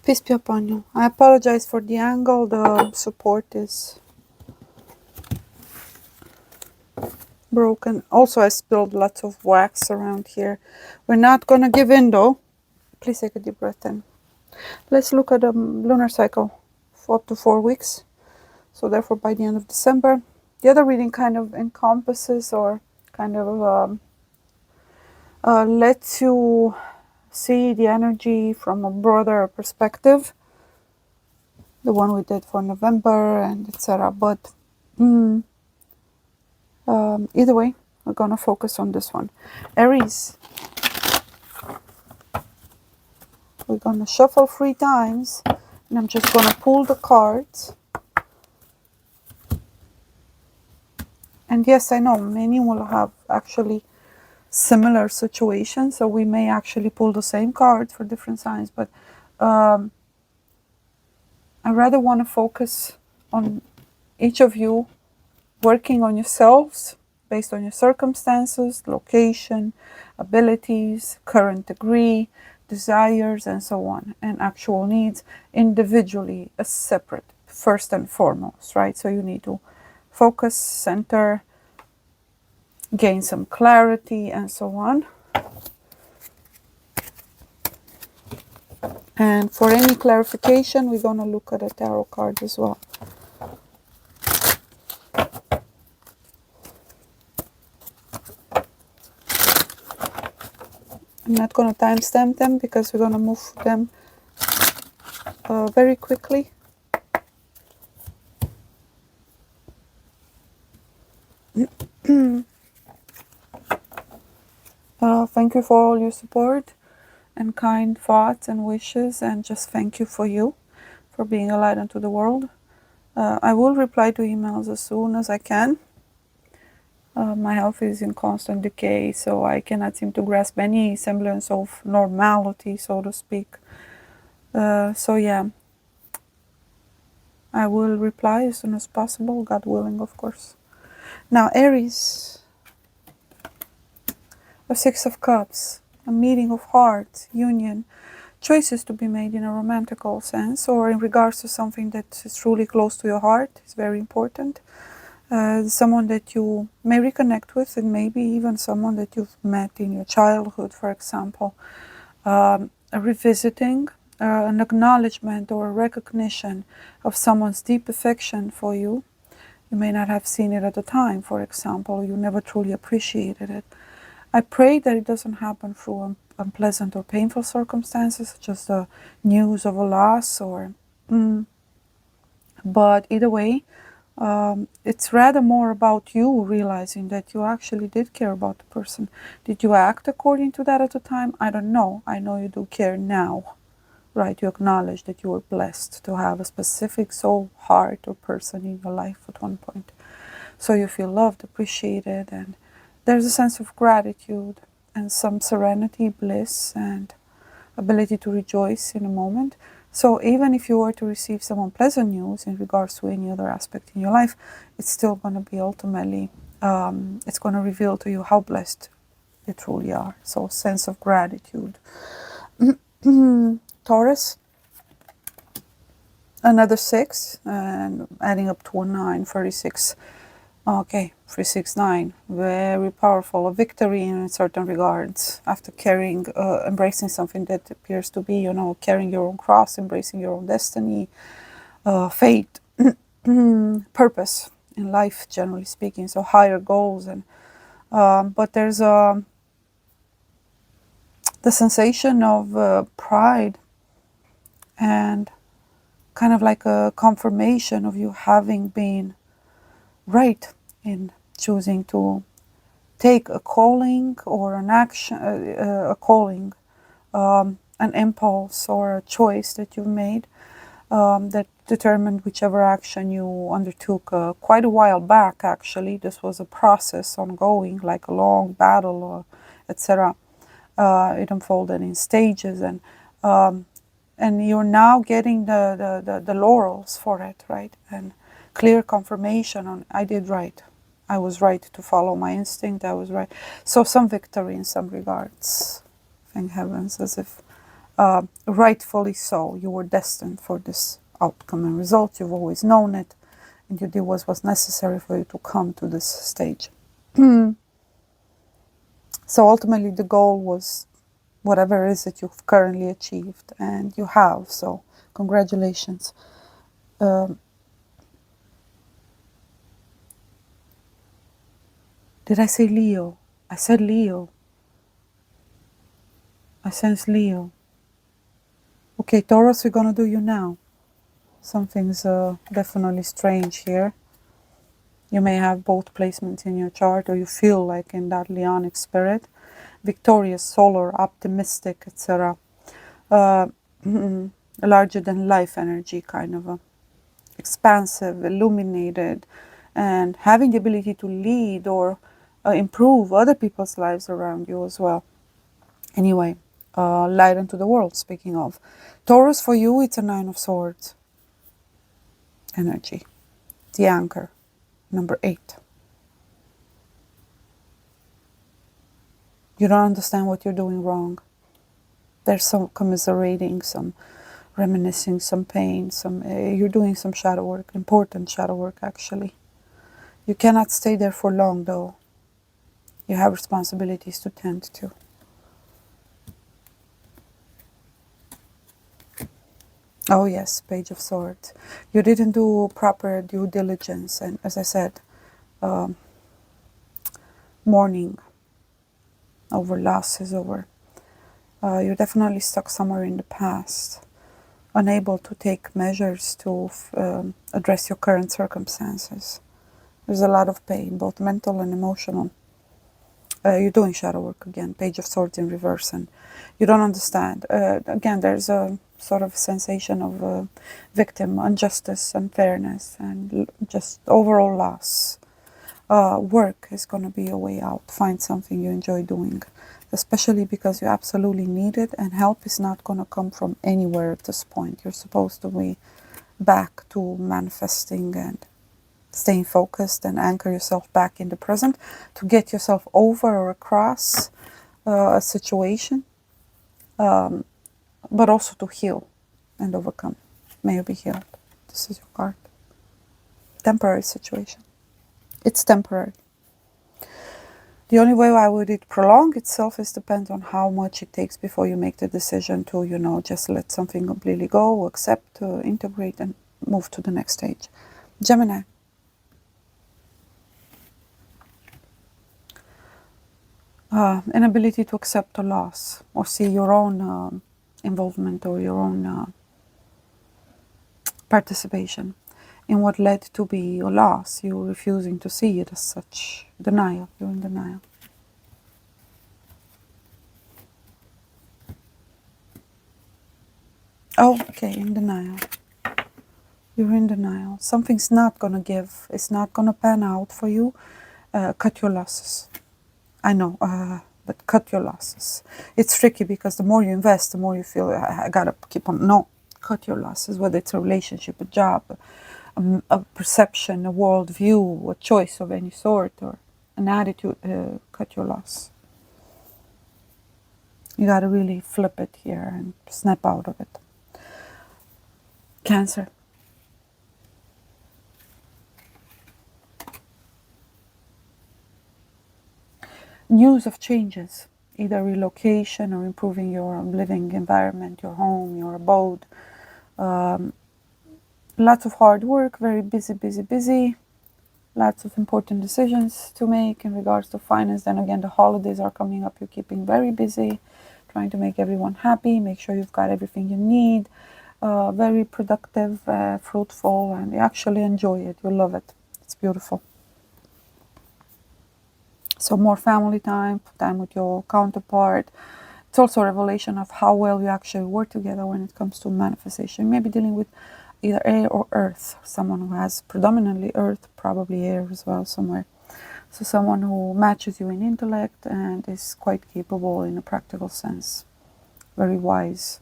Peace be upon you. I apologize for the angle. The support is broken. Also, I spilled lots of wax around here. We're not going to give in though. Please take a deep breath in. Let's look at the lunar cycle for up to 4 weeks. So therefore, by the end of December. The other reading kind of encompasses or kind of lets you see the energy from a broader perspective. The one we did for November and etc. But either way, we're going to focus on this one. Aries. We're going to shuffle 3 times. And I'm just going to pull the cards. And yes, I know many will have actually similar situations. So we may actually pull the same cards for different signs. But I rather want to focus on each of you working on yourselves based on your circumstances, location, abilities, current degree, desires, and so on, and actual needs individually as separate, first and foremost, right? So you need to focus, center, gain some clarity, and so on. And for any clarification, we're going to look at a tarot card as well. I'm not going to timestamp them because we're going to move them very quickly. Thank you for all your support and kind thoughts and wishes, and just thank you for being a light unto the world. I will reply to emails as soon as I can. My health is in constant decay, so I cannot seem to grasp any semblance of normality, so to speak. So yeah, I will reply as soon as possible, God willing, of course. Now, Aries, a 6 of Cups, a meeting of hearts, union, choices to be made in a romantical sense or in regards to something that is truly close to your heart is very important. Someone that you may reconnect with, and maybe even someone that you've met in your childhood, for example. A revisiting, an acknowledgement or a recognition of someone's deep affection for you. You may not have seen it at the time, for example. You never truly appreciated it. I pray that it doesn't happen through unpleasant or painful circumstances, such as the news of a loss or... But either way, it's rather more about you realizing that you actually did care about the person. Did you act according to that at the time? I don't know. I know you do care now, right? You acknowledge that you were blessed to have a specific soul, heart, or person in your life at one point. So you feel loved, appreciated, and there's a sense of gratitude and some serenity, bliss, and ability to rejoice in a moment. So even if you were to receive some unpleasant news in regards to any other aspect in your life, it's still going to be ultimately, it's going to reveal to you how blessed you truly are. So sense of gratitude. Taurus, another 6, and adding up to a 9, 36. Okay, 369, very powerful, a victory in certain regards after carrying, embracing something that appears to be, carrying your own cross, embracing your own destiny, fate, purpose in life, generally speaking, so higher goals. And but there's the sensation of pride and kind of like a confirmation of you having been right in choosing to take a calling or an action, a calling, an impulse or a choice that you made that determined whichever action you undertook quite a while back. Actually, this was a process ongoing, like a long battle, or etc. It unfolded in stages, and you're now getting the laurels for it, right? And clear confirmation on I did right. I was right to follow my instinct. I was right. So some victory in some regards. Thank heavens, as if Rightfully so. You were destined for this outcome and result. You've always known it, and you did what was necessary for you to come to this stage. So ultimately the goal was whatever it is that you've currently achieved, and you have, so congratulations. Did I say Leo? I said Leo. I sense Leo. Okay, Taurus, we're gonna do you now. Something's definitely strange here. You may have both placements in your chart, or you feel like in that Leonic spirit. Victorious, solar, optimistic, etc. Larger than life energy, kind of a expansive, illuminated, and having the ability to lead or improve other people's lives around you as well. Anyway, light into the world, speaking of. Taurus, for you, it's a 9 of Swords energy. The anchor, number 8. You don't understand what you're doing wrong. There's some commiserating, some reminiscing, some pain, you're doing some shadow work, important shadow work actually. You cannot stay there for long though. You have responsibilities to tend to. Oh yes, Page of Swords. You didn't do proper due diligence, and as I said, mourning over losses, over you're definitely stuck somewhere in the past, unable to take measures to address your current circumstances. There's a lot of pain, both mental and emotional. You're doing shadow work again, Page of Swords in reverse, and you don't understand. Again, there's a sort of sensation of victim, injustice, unfairness, and just overall loss. Work is going to be a way out. Find something you enjoy doing, especially because you absolutely need it, and help is not going to come from anywhere at this point. You're supposed to be back to manifesting and staying focused and anchor yourself back in the present to get yourself over or across a situation, but also to heal and overcome. May you be healed. This is your card. Temporary situation. It's temporary. The only way why would it prolong itself is depends on how much it takes before you make the decision to, just let something completely go, accept, integrate, and move to the next stage. Gemini. Inability to accept a loss or see your own involvement or your own participation in what led to be a loss. You're refusing to see it as such. Denial. You're in denial. Oh, okay, in denial. You're in denial. Something's not going to give. It's not going to pan out for you. Cut your losses. I know, but cut your losses. It's tricky because the more you invest, the more you feel, I gotta keep on. No, cut your losses, whether it's a relationship, a job, a perception, a worldview, a choice of any sort, or an attitude. Cut your loss. You gotta really flip it here and snap out of it. Cancer. News of changes, either relocation or improving your living environment, your home, your abode. Lots of hard work, very busy. Lots of important decisions to make in regards to finance. Then again, the holidays are coming up. You're keeping very busy, trying to make everyone happy, make sure you've got everything you need. Very productive, fruitful, and you actually enjoy it. You love it. It's beautiful. So more family time with your counterpart. It's also a revelation of how well you actually work together when it comes to manifestation. Maybe dealing with either air or earth. Someone who has predominantly earth, probably air as well somewhere. So someone who matches you in intellect and is quite capable in a practical sense. Very wise,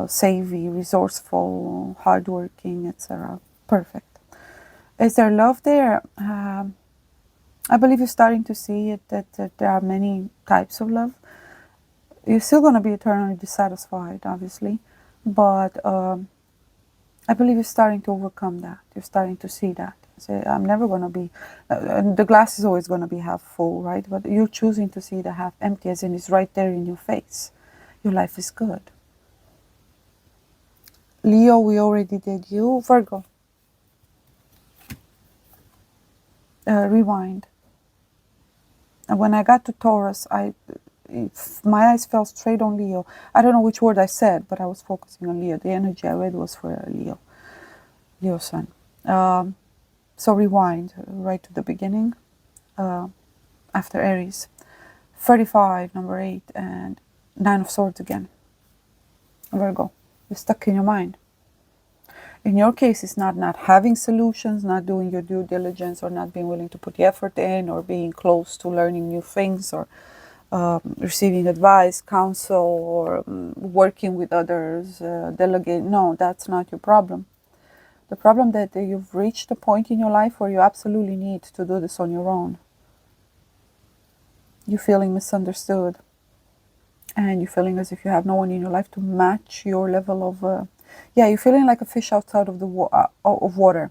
savvy, resourceful, hardworking, etc. Perfect. Is there love there? I believe you're starting to see it, that there are many types of love. You're still going to be eternally dissatisfied, obviously, but I believe you're starting to overcome that. You're starting to see that. Say, I'm never going to be, and the glass is always going to be half full, right? But you're choosing to see the half empty, as in it's right there in your face. Your life is good. Leo, we already did you. Virgo. Rewind. And when I got to Taurus, my eyes fell straight on Leo. I don't know which word I said, but I was focusing on Leo. The energy I read was for Leo sun. So rewind right to the beginning, after Aries. 35, number 8, and 9 of Swords again. Virgo, you're stuck in your mind. In your case, it's not having solutions, not doing your due diligence, or not being willing to put the effort in, or being close to learning new things, or receiving advice, counsel, or working with others, delegate. No, that's not your problem. The problem that you've reached a point in your life where you absolutely need to do this on your own. You're feeling misunderstood, and you're feeling as if you have no one in your life to match your level of you're feeling like a fish outside of the of water.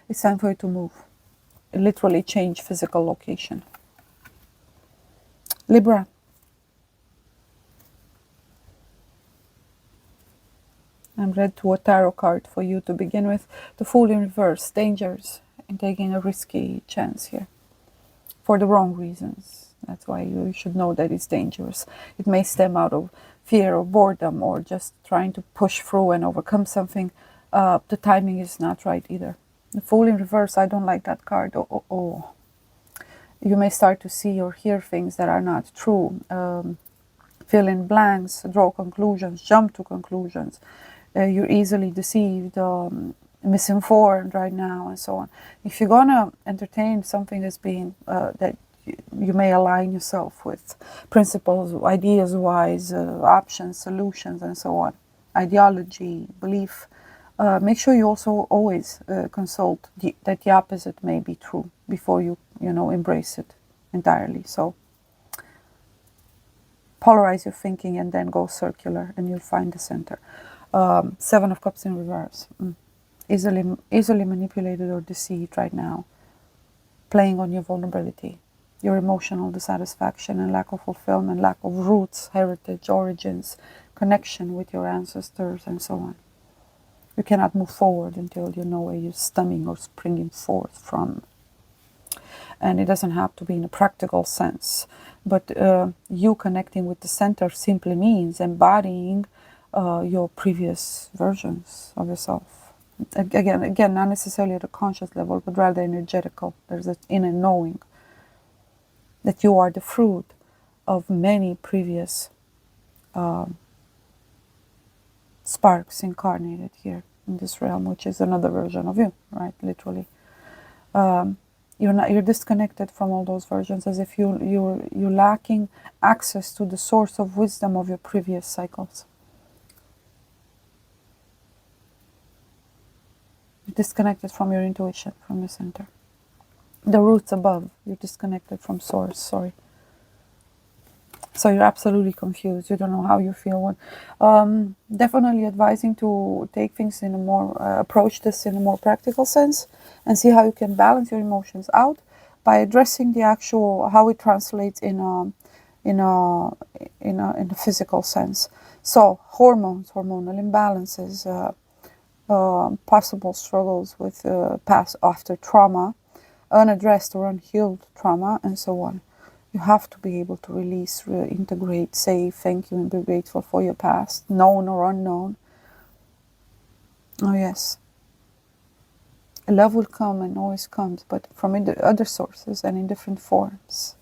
It's time for you to move. Literally change physical location. Libra. I'm read to a tarot card for you to begin with. The Fool in reverse. Dangers in taking a risky chance here. For the wrong reasons. That's why you should know that it's dangerous. It may stem out of fear or boredom, or just trying to push through and overcome something. The timing is not right either. The Fool in reverse, I don't like that card. Oh. You may start to see or hear things that are not true. Fill in blanks, draw conclusions, jump to conclusions. You're easily deceived, misinformed right now, and so on. If you're gonna entertain something as being that you may align yourself with principles, ideas wise, options, solutions, and so on, ideology, belief, make sure you also always consult that the opposite may be true before you embrace it entirely. So polarize your thinking and then go circular, and you'll find the center. 7 of Cups in reverse. Easily manipulated or deceived right now, playing on your vulnerability, your emotional dissatisfaction and lack of fulfillment, lack of roots, heritage, origins, connection with your ancestors, and so on. You cannot move forward until you know where you're stemming or springing forth from. And it doesn't have to be in a practical sense, but you connecting with the center simply means embodying your previous versions of yourself. Again, not necessarily at a conscious level, but rather energetical. There's an inner knowing that you are the fruit of many previous sparks incarnated here in this realm, which is another version of you, right? Literally, you're disconnected from all those versions, as if you're lacking access to the source of wisdom of your previous cycles. You're disconnected from your intuition, from your center. The roots above, you're disconnected from source, sorry. So you're absolutely confused. You don't know how you feel. Definitely advising to take things in a more, approach this in a more practical sense, and see how you can balance your emotions out by addressing the actual, how it translates in a physical sense. So hormones, hormonal imbalances, possible struggles with past after trauma, unaddressed or unhealed trauma, and so on. You have to be able to release, integrate, say thank you and be grateful for your past, known or unknown. Oh yes. Love will come and always comes, but from other sources and in different forms.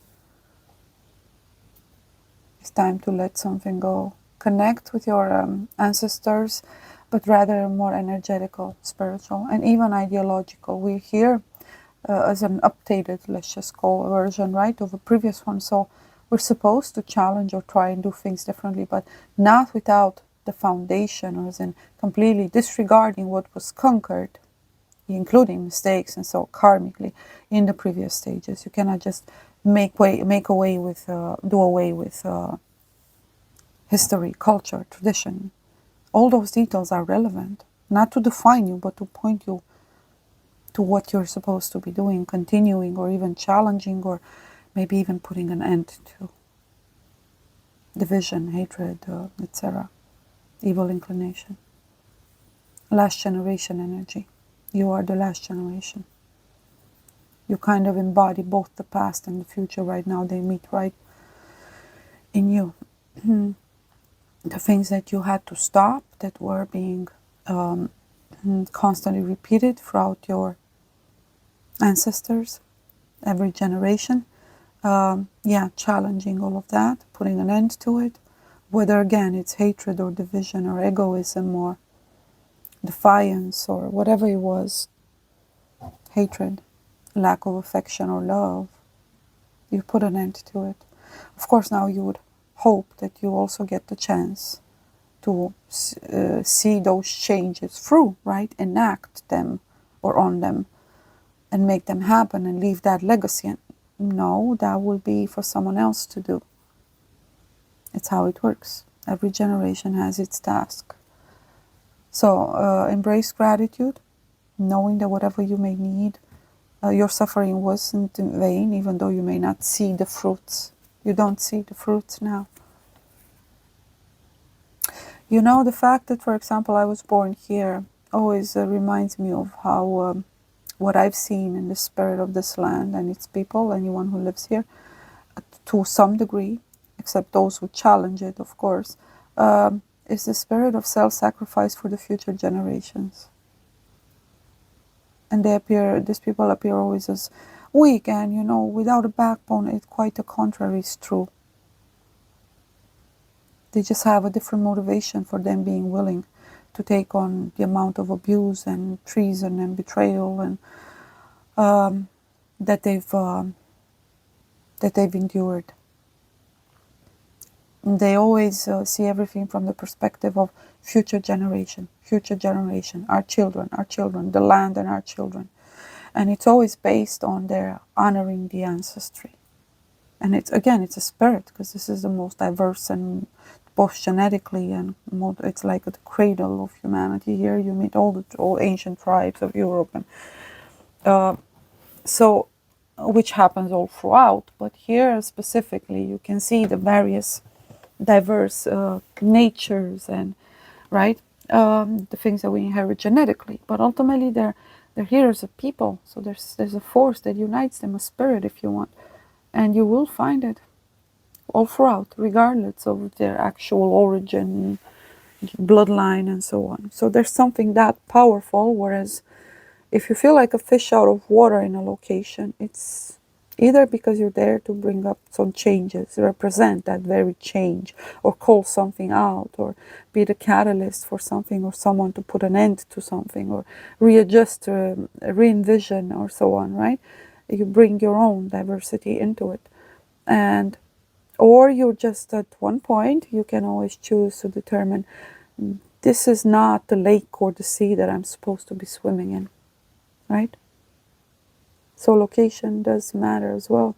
It's time to let something go. Connect with your ancestors, but rather more energetical, spiritual, and even ideological. We're here as an updated, let's just call a version, right, of a previous one. So we're supposed to challenge or try and do things differently, but not without the foundation, or as in completely disregarding what was conquered, including mistakes and so karmically in the previous stages. You cannot just do away with history, culture, tradition. All those details are relevant, not to define you, but to point you to what you're supposed to be doing, continuing, or even challenging, or maybe even putting an end to. Division, hatred, etc. Evil inclination. Last generation energy. You are the last generation. You kind of embody both the past and the future right now. They meet right in you. The things that you had to stop, that were being constantly repeated throughout your ancestors, every generation. Challenging all of that, putting an end to it. Whether again it's hatred or division or egoism or defiance or whatever it was, hatred, lack of affection or love, you put an end to it. Of course, now you would hope that you also get the chance to see those changes through, right? Enact them or on them and make them happen and leave that legacy. No, that will be for someone else to do. It's how it works. Every generation has its task. So embrace gratitude, knowing that whatever you may need, your suffering wasn't in vain, even though you may not see the fruits. You don't see the fruits now. You know, the fact that, for example, I was born here always reminds me of how what I've seen in the spirit of this land and its people, anyone who lives here, to some degree, except those who challenge it, of course, is the spirit of self-sacrifice for the future generations. And these people appear always as weak and, you know, without a backbone. It's quite the contrary is true. They just have a different motivation for them being willing to take on the amount of abuse and treason and betrayal and that they've endured. And they always see everything from the perspective of future generation, our children, the land and our children. And it's always based on their honoring the ancestry. And it's a spirit, because this is the most diverse and both genetically and it's like the cradle of humanity. Here you meet all ancient tribes of Europe, and so which happens all throughout. But here specifically, you can see the various diverse natures and the things that we inherit genetically. But ultimately, they're here as a people. So there's a force that unites them, a spirit, if you want, and you will find it all throughout, regardless of their actual origin, bloodline, and so on. So there's something that powerful. Whereas if you feel like a fish out of water in a location, it's either because you're there to bring up some changes, represent that very change, or call something out, or be the catalyst for something or someone to put an end to something, or readjust, re-envision, or so on, right? You bring your own diversity into it. Or you're just at one point, you can always choose to determine, this is not the lake or the sea that I'm supposed to be swimming in, right? So location does matter as well.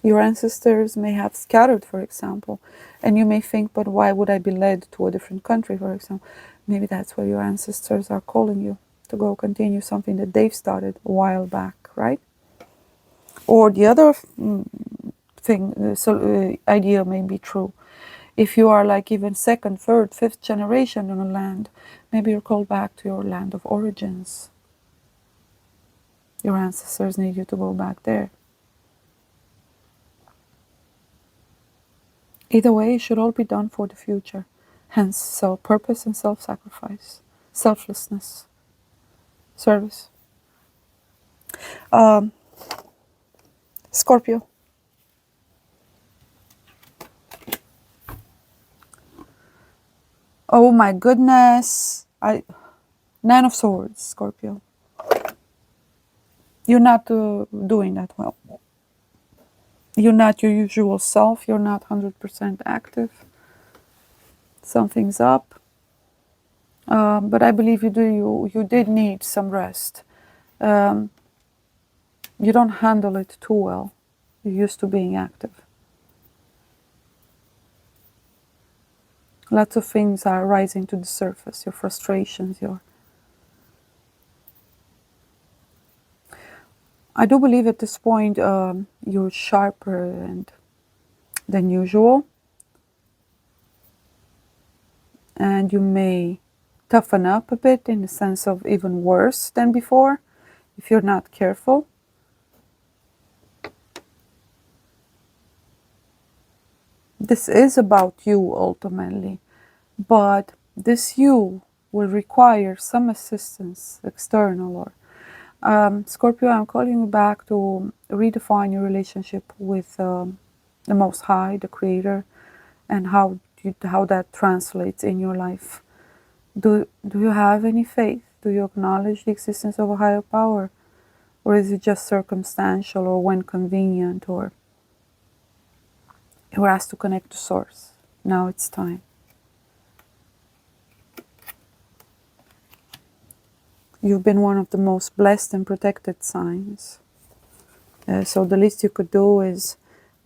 Your ancestors may have scattered, for example, and you may think, but why would I be led to a different country, for example? Maybe that's where your ancestors are calling you, to go continue something that they've started a while back, right? Or the other idea may be true. If you are like even second, third, fifth generation on a land, maybe you're called back to your land of origins. Your ancestors need you to go back there. Either way, it should all be done for the future. Hence, self-purpose and self-sacrifice, selflessness, service. Scorpio. Oh my goodness. Nine of Swords, Scorpio. You're not doing that well. You're not your usual self. You're not 100% active. Something's up. But I believe you did need some rest. You don't handle it too well. You're used to being active. Lots of things are rising to the surface, your frustrations, I do believe at this point you're sharper than usual, and you may toughen up a bit in the sense of even worse than before if you're not careful. This is about you ultimately, but this you will require some assistance, external or Scorpio. I'm calling you back to redefine your relationship with the Most High, the Creator, and how that translates in your life. Do you have any faith? Do you acknowledge the existence of a higher power? Or is it just circumstantial or when convenient, or you're asked to connect to Source? Now it's time. You've been one of the most blessed and protected signs. So the least you could do is,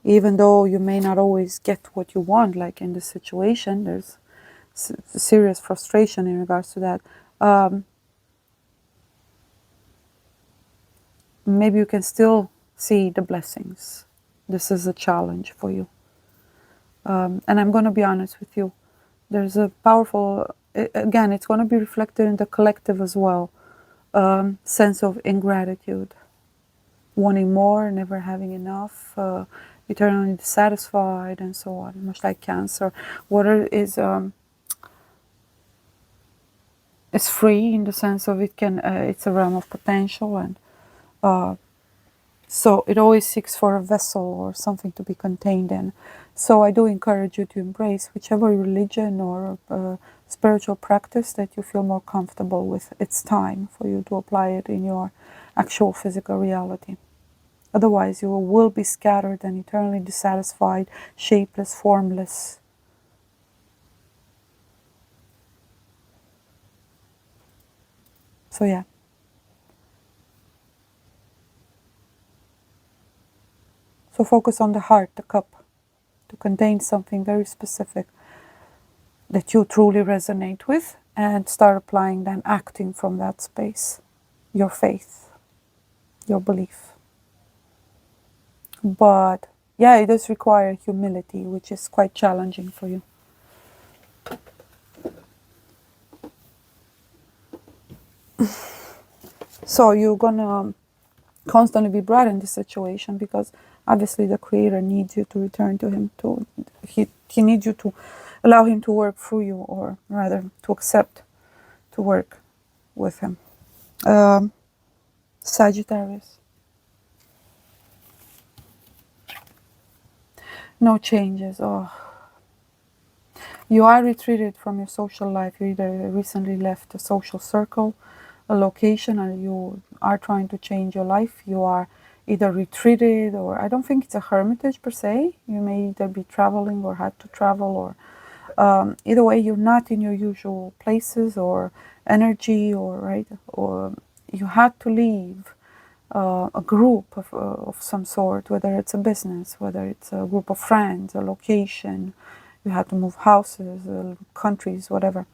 even though you may not always get what you want, like in this situation, there's serious frustration in regards to that. Maybe you can still see the blessings. This is a challenge for you. And I'm going to be honest with you. There's a powerful, again, it's going to be reflected in the collective as well, sense of ingratitude. Wanting more, never having enough, eternally dissatisfied, and so on. Much like Cancer. Water is free in the sense of it's a realm of potential, and so it always seeks for a vessel or something to be contained in. So I do encourage you to embrace whichever religion or spiritual practice that you feel more comfortable with. It's time for you to apply it in your actual physical reality. Otherwise, you will be scattered and eternally dissatisfied, shapeless, formless. So yeah. So focus on the heart, the cup, to contain something very specific that you truly resonate with, and start applying, then acting from that space, your faith, your belief. But yeah, it does require humility, which is quite challenging for you. So you're gonna constantly be brought in this situation because obviously the Creator needs you to return to Him. He needs you to allow Him to work through you, or rather to accept to work with Him. Sagittarius. No changes. Oh, you are retreated from your social life. You either recently left a social circle, a location, and you are trying to change your life. You are either retreated, or I don't think it's a hermitage per se. You may either be traveling or had to travel, or either way, you're not in your usual places or energy, or you had to leave a group of some sort, whether it's a business, whether it's a group of friends, a location. You had to move houses, countries, whatever.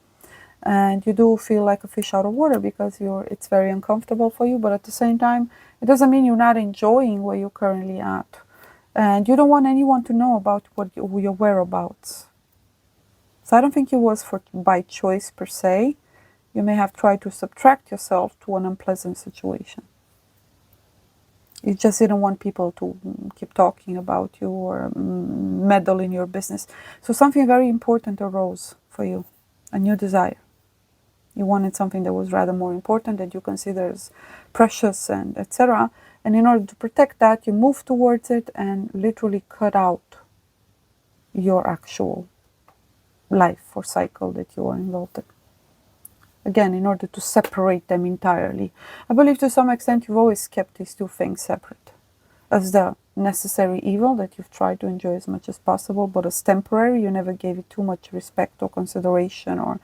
And you do feel like a fish out of water because it's very uncomfortable for you, but at the same time, it doesn't mean you're not enjoying where you're currently at. And you don't want anyone to know about your whereabouts. So I don't think it was by choice per se. You may have tried to subtract yourself to an unpleasant situation. You just didn't want people to keep talking about you or meddle in your business. So something very important arose for you, a new desire. You wanted something that was rather more important, that you consider as precious and etc. And in order to protect that, you moved towards it and literally cut out your actual life or cycle that you are involved in. Again, in order to separate them entirely. I believe to some extent you've always kept these two things separate. As the necessary evil that you've tried to enjoy as much as possible, but as temporary, you never gave it too much respect or consideration or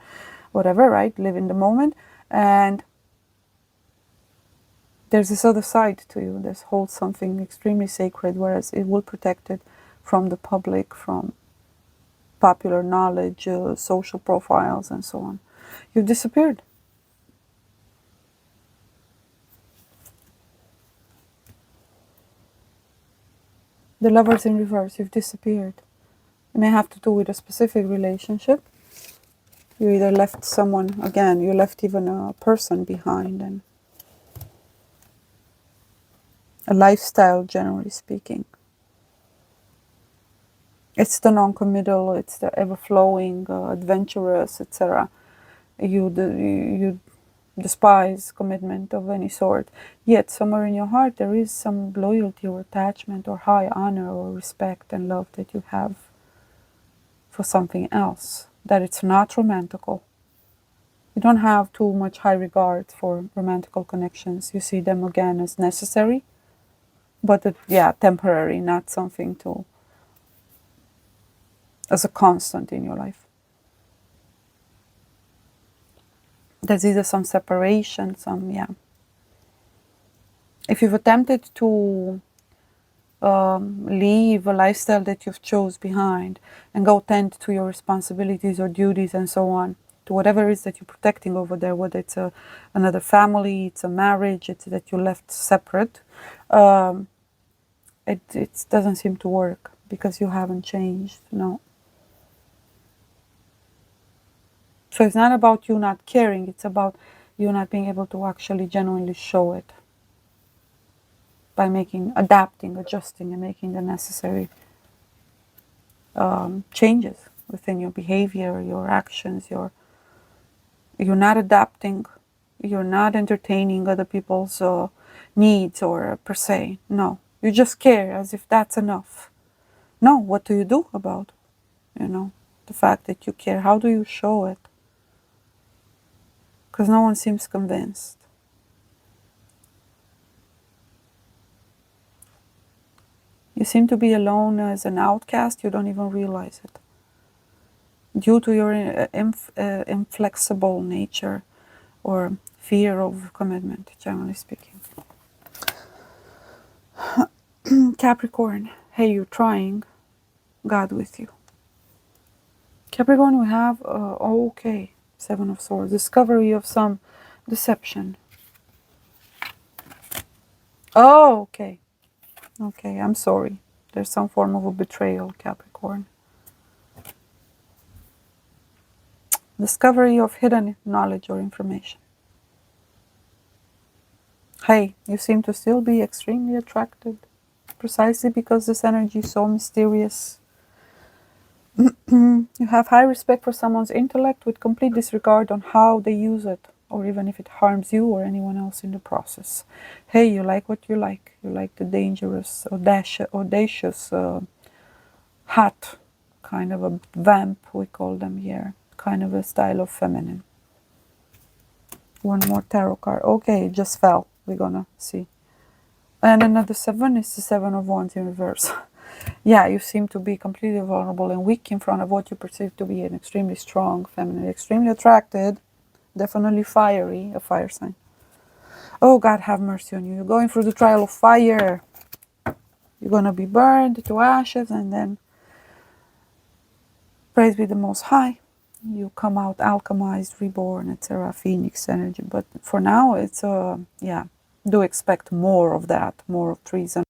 whatever, right? Live in the moment. And there's this other side to you. There's holds something extremely sacred, whereas it will protect it from the public, from popular knowledge, social profiles, and so on. You've disappeared. The Lovers in reverse, you've disappeared. It may have to do with a specific relationship. You either left someone, again, you left even a person behind, and a lifestyle, generally speaking. It's the non-committal, it's the ever-flowing, adventurous, etc. You despise commitment of any sort. Yet somewhere in your heart there is some loyalty or attachment or high honor or respect and love that you have for something else. That it's not romantical. You don't have too much high regard for romantical connections. You see them again as necessary, but temporary, not something to as a constant in your life. There's either some separation, If you've attempted to leave a lifestyle that you've chose behind and go tend to your responsibilities or duties and so on, to whatever it is that you're protecting over there, whether it's another family, it's a marriage, it's that you left separate, it doesn't seem to work because you haven't changed, no. So it's not about you not caring, it's about you not being able to actually genuinely show it by adapting, adjusting, and making the necessary changes within your behavior, your actions. You're not adapting, you're not entertaining other people's needs or per se. No, you just care as if that's enough. No, what do you do about, the fact that you care? How do you show it? Because no one seems convinced. You seem to be alone as an outcast, you don't even realize it. Due to your inflexible nature or fear of commitment, generally speaking. Capricorn, hey, you're trying, God with you. Capricorn, we have, okay, Seven of Swords, discovery of some deception. Oh, okay. Okay, I'm sorry. There's some form of a betrayal, Capricorn. Discovery of hidden knowledge or information. Hey, you seem to still be extremely attracted, precisely because this energy is so mysterious. You have high respect for someone's intellect with complete disregard on how they use it, or even if it harms you or anyone else in the process. Hey, you like what you like. You like the dangerous, audacious, hot, kind of a vamp, we call them here. Kind of a style of feminine. One more tarot card. Okay, it just fell. We're gonna see. And another 7 is the 7 of Wands in reverse. Yeah, you seem to be completely vulnerable and weak in front of what you perceive to be an extremely strong feminine, extremely attracted, definitely fiery, a fire sign. Oh, God have mercy on you. You're going through the trial of fire. You're going to be burned to ashes and then, praise be the Most High, you come out alchemized, reborn, etc., phoenix energy. But for now, it's, do expect more of that, more of treason.